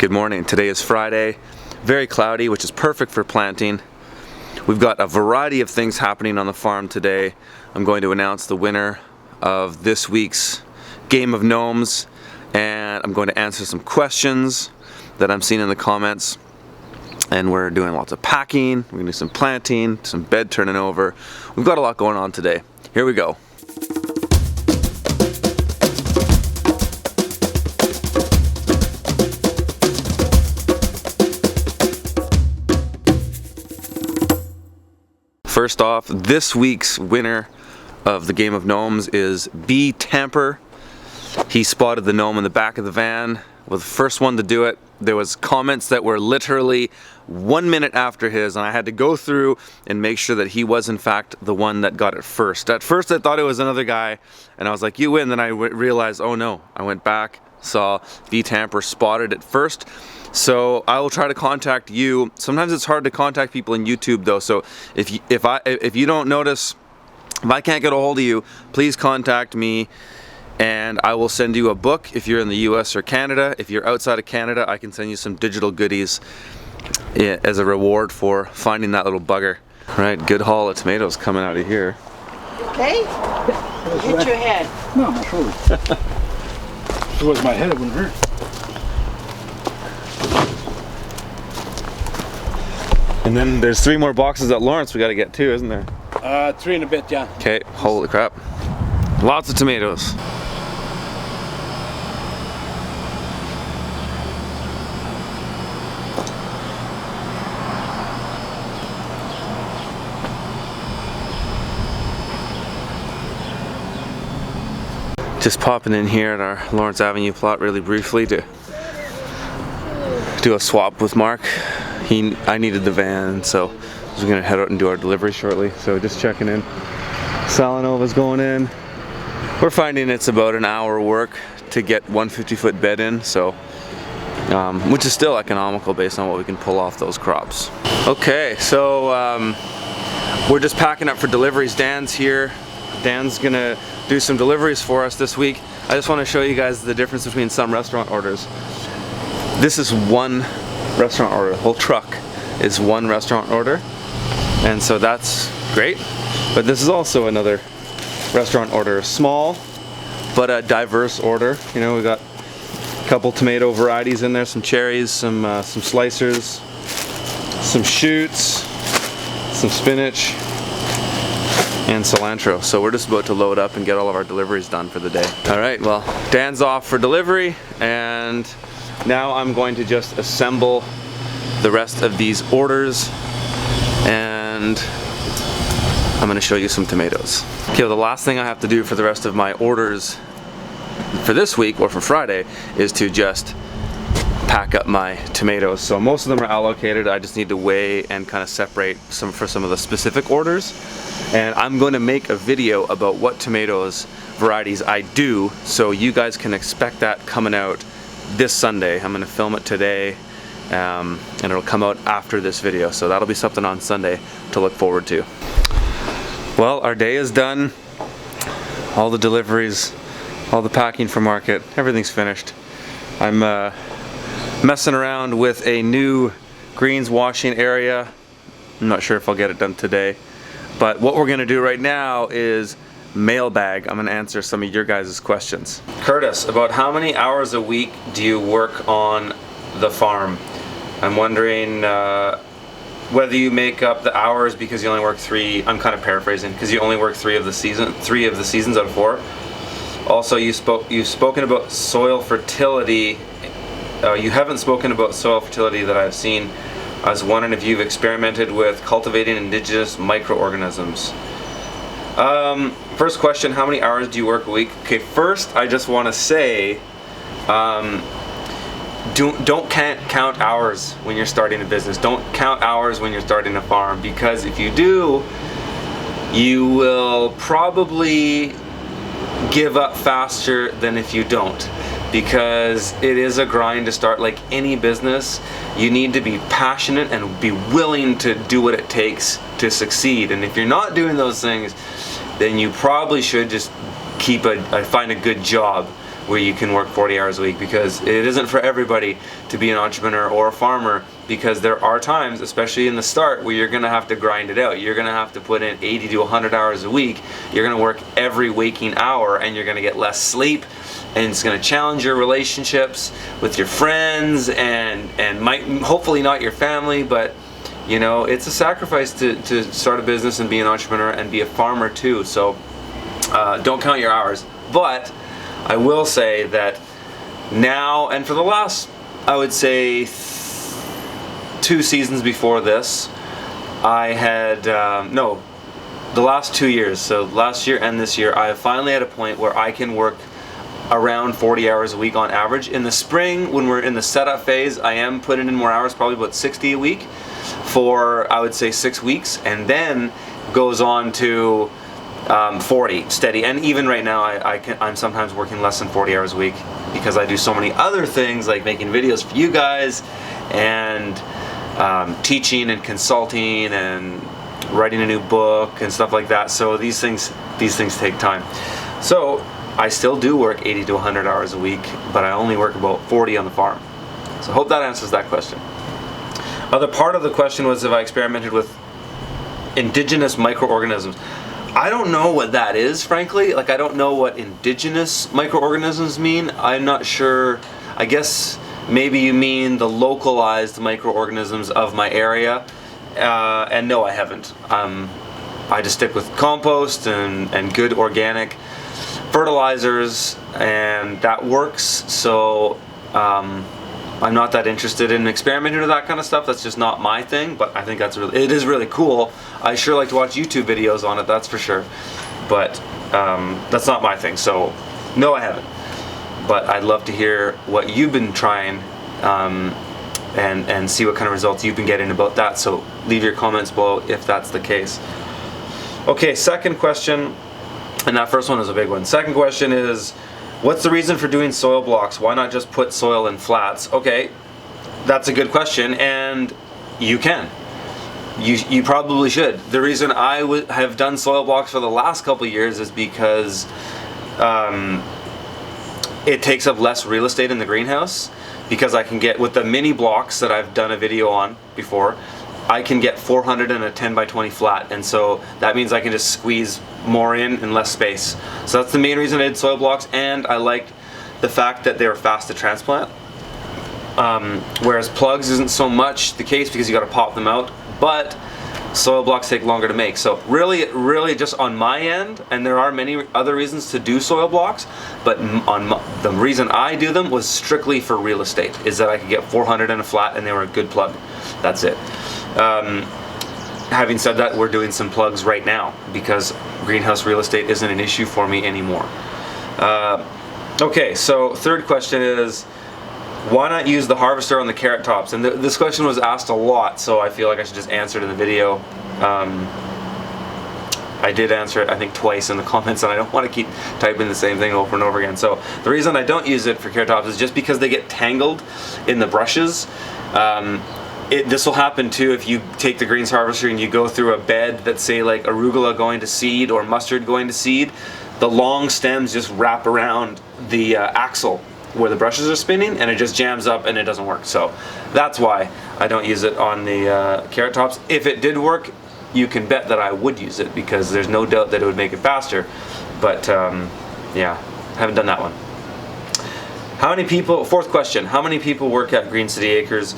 Good morning. Today is Friday. Very cloudy, which is perfect for planting. We've got a variety of things happening on the farm today. I'm going to announce the winner of this week's game of gnomes, and I'm going to answer some questions that I'm seeing in the comments. And we're doing lots of packing, we're gonna do some planting, some bed turning over. We've got a lot going on today. Here we go. First off, this week's winner of the game of gnomes is B. Tamper. He spotted the gnome in the back of the van, was the first one to do it. There was comments that were literally 1 minute after his, and I had to go through and make sure that he was in fact the one that got it first. At first I thought it was another guy, and I was like, you win. Then I realized, oh no. I went back, saw B. Tamper spotted it first. So I will try to contact you. Sometimes it's hard to contact people in YouTube though, so if you don't notice, if I can't get a hold of you, please contact me and I will send you a book if you're in the US or Canada. If you're outside of Canada, I can send you some digital goodies as a reward for finding that little bugger. All right, good haul of tomatoes coming out of here. Okay? Hit your head. No, my shoulder. If it was my head, it wouldn't hurt. And then there's 3 more boxes at Lawrence we got to get too, isn't there? 3 and a bit, yeah. Okay, holy crap. Lots of tomatoes. Just popping in here at our Lawrence Avenue plot really briefly to do a swap with Mark. I needed the van, so we're gonna head out and do our delivery shortly. So just checking in. Salinova's going in. We're finding it's about an hour work to get 150-foot bed in, so which is still economical based on what we can pull off those crops. Okay, so we're just packing up for deliveries. Dan's here. Dan's gonna do some deliveries for us this week. I just want to show you guys the difference between some restaurant orders. This is one restaurant order. The whole truck is one restaurant order, and so that's great. But this is also another restaurant order. Small, but a diverse order. You know, we got a couple tomato varieties in there, some cherries, some slicers, some shoots, some spinach, and cilantro. So we're just about to load up and get all of our deliveries done for the day. All right, well, Dan's off for delivery, and now I'm going to just assemble the rest of these orders, and I'm going to show you some tomatoes. Okay, well, the last thing I have to do for the rest of my orders for this week or for Friday is to just pack up my tomatoes. So most of them are allocated. I just need to weigh and kind of separate some for some of the specific orders. And I'm going to make a video about what tomatoes varieties I do, so you guys can expect that coming out this Sunday. I'm going to film it today, and it'll come out after this video, so that'll be something on Sunday to look forward to. Well, our day is done. All the deliveries, all the packing for market, everything's finished. I'm messing around with a new greens washing area. I'm not sure if I'll get it done today, but what we're going to do right now is mailbag. I'm going to answer some of your guys' questions. Curtis, about how many hours a week do you work on the farm? I'm wondering whether you make up the hours because you only work 3, I'm kind of paraphrasing, because you only work 3 of the seasons out of 4. Also, you've spoken about soil fertility. You haven't spoken about soil fertility that I've seen. I was wondering if you've experimented with cultivating indigenous microorganisms. First question, how many hours do you work a week? Okay, first I just want to say, don't count hours when you're starting a business. Don't count hours when you're starting a farm, because if you do, you will probably give up faster than if you don't, because it is a grind to start. Like any business, you need to be passionate and be willing to do what it takes to succeed. And if you're not doing those things, then you probably should just find a good job where you can work 40 hours a week, because it isn't for everybody to be an entrepreneur or a farmer, because there are times, especially in the start, where you're going to have to grind it out. You're going to have to put in 80 to 100 hours a week. You're going to work every waking hour, and you're going to get less sleep, and it's going to challenge your relationships with your friends and might hopefully not your family, but you know, it's a sacrifice to start a business and be an entrepreneur and be a farmer too. So don't count your hours. But I will say that now, and for the last, I would say 2 seasons before this, I had, no, the last 2 years, so last year and this year, I have finally at a point where I can work around 40 hours a week on average. In the spring, when we're in the setup phase, I am putting in more hours, probably about 60 a week for, I would say, 6 weeks, and then goes on to 40 steady. And even right now, I'm sometimes working less than 40 hours a week, because I do so many other things like making videos for you guys and teaching and consulting and writing a new book and stuff like that. So these things take time. So I still do work 80 to 100 hours a week, but I only work about 40 on the farm. So I hope that answers that question. Other part of the question was if I experimented with indigenous microorganisms. I don't know what that is, frankly. Like, I don't know what indigenous microorganisms mean. I'm not sure. I guess maybe you mean the localized microorganisms of my area. And no, I haven't. I just stick with compost and good organic fertilizers, and that works. So I'm not that interested in experimenting with that kind of stuff. That's just not my thing, but I think it is really cool. I sure like to watch YouTube videos on it, that's for sure. But that's not my thing, so no, I haven't. But I'd love to hear what you've been trying and see what kind of results you've been getting about that. So leave your comments below if that's the case. Okay, second question, and that first one is a big one. Second question is, what's the reason for doing soil blocks? Why not just put soil in flats? Okay, that's a good question, and you can. You probably should. The reason I have done soil blocks for the last couple of years is because it takes up less real estate in the greenhouse, because I can get, with the mini blocks that I've done a video on before, I can get 400 in a 10 by 20 flat, and so that means I can just squeeze more in less space. So that's the main reason I did soil blocks, and I liked the fact that they were fast to transplant. Whereas plugs isn't so much the case, because you got to pop them out, but soil blocks take longer to make. So really just on my end, and there are many other reasons to do soil blocks, but the reason I do them was strictly for real estate, is that I could get 400 in a flat and they were a good plug. That's it. Having said that, we're doing some plugs right now because greenhouse real estate isn't an issue for me anymore. Okay, so third question is, why not use the harvester on the carrot tops? And this question was asked a lot, so I feel like I should just answer it in the video. I did answer it, I think, twice in the comments, and I don't want to keep typing the same thing over and over again. So the reason I don't use it for carrot tops is just because they get tangled in the brushes. This will happen too if you take the greens harvester and you go through a bed that's, say, like arugula going to seed or mustard going to seed. The long stems just wrap around the axle where the brushes are spinning, and it just jams up and it doesn't work. So that's why I don't use it on the carrot tops. If it did work, you can bet that I would use it, because there's no doubt that it would make it faster. But yeah, haven't done that one. How many people, fourth question, how many people work at Green City Acres?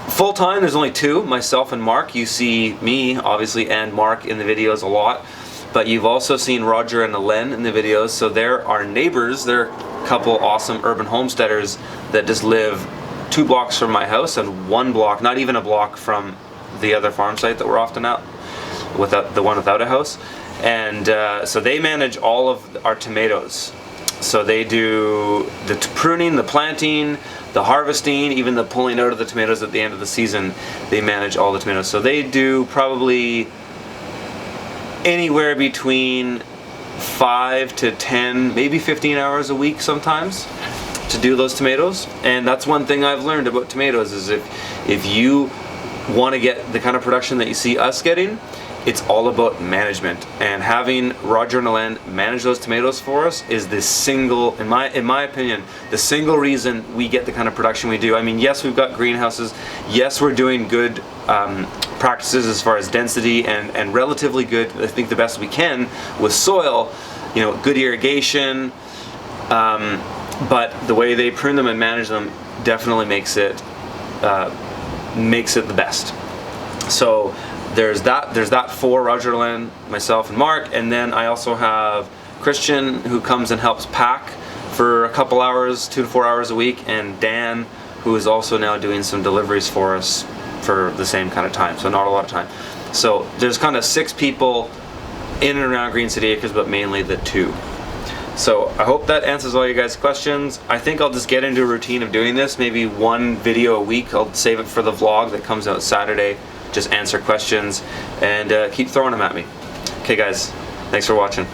Full time, there's only 2, myself and Mark. You see me, obviously, and Mark in the videos a lot. But you've also seen Roger and Alen in the videos, so they're our neighbors. They're a couple awesome urban homesteaders that just live 2 blocks from my house and 1 block, not even a block, from the other farm site that we're often at, without the one without a house. And so they manage all of our tomatoes. So they do the pruning, the planting, the harvesting, even the pulling out of the tomatoes at the end of the season. They manage all the tomatoes. So they do probably anywhere between 5 to 10, maybe 15 hours a week sometimes to do those tomatoes. And that's one thing I've learned about tomatoes, is if you want to get the kind of production that you see us getting, it's all about management, and having Roger and Alen manage those tomatoes for us is the single, in my opinion, the single reason we get the kind of production we do. I mean, yes, we've got greenhouses, yes, we're doing good practices as far as density and relatively good, I think the best we can with soil, you know, good irrigation, but the way they prune them and manage them definitely makes it the best. So there's that for Roger, Len, myself, and Mark, and then I also have Christian, who comes and helps pack for a couple hours, 2 to 4 hours a week, and Dan, who is also now doing some deliveries for us for the same kind of time, so not a lot of time. So there's kind of 6 people in and around Green City Acres, but mainly the 2. So I hope that answers all you guys' questions. I think I'll just get into a routine of doing this, maybe 1 video a week. I'll save it for the vlog that comes out Saturday. Just answer questions and keep throwing them at me. Okay guys, thanks for watching.